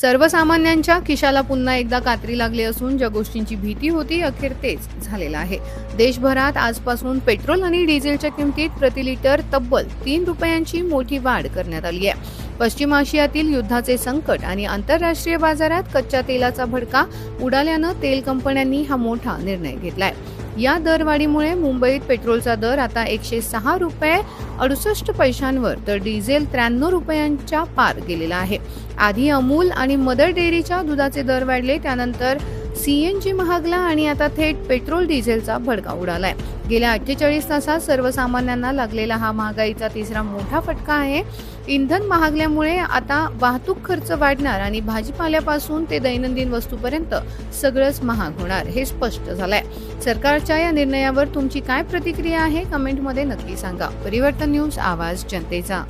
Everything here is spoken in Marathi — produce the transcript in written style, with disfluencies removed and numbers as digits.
सर्वसामान्यांच्या खिशाला पुन्हा एकदा कात्री लागली असून ज्या गोष्टींची भीती होती अखेर तेच झालेलं आहे। देशभरात आजपासून पेट्रोल आणि डिझेलच्या किमतीत प्रति लिटर तब्बल 3 रुपयांची मोठी वाढ करण्यात आली आहे। पश्चिम आशियातील युद्धाचे संकट आणि आंतरराष्ट्रीय बाजारात कच्च्या तेलाचा भडका उडाल्यानं तेल कंपन्यांनी हा मोठा निर्णय घेतलाय। या दरवाढीमुळे मुंबईत पेट्रोलचा दर आता 106 रुपये 68 पैशांवर तर डिझेल 93 रुपयांच्या पार गेलेला आहे। आधी अमूल आणि मदर डेअरीच्या दुधाचे दर वाढले, त्यानंतर सीएनजी महागला आणि आता थेट पेट्रोल डिझेलचा भडका उडालाय। गेल्या 48 तासात सर्वसामान्यांना लागलेला हा महागाईचा तिसरा मोठा फटका आहे। इंधन महागल्यामुळे आता वाहतूक खर्च वाढणार आणि भाजीपाल्यापासून ते दैनंदिन वस्तूपर्यंत सगळंच महाग होणार हे स्पष्ट झालंय। सरकारच्या या निर्णयावर तुमची काय प्रतिक्रिया आहे कमेंटमध्ये नक्की सांगा। परिवर्तन न्यूज, आवाज जनतेचा।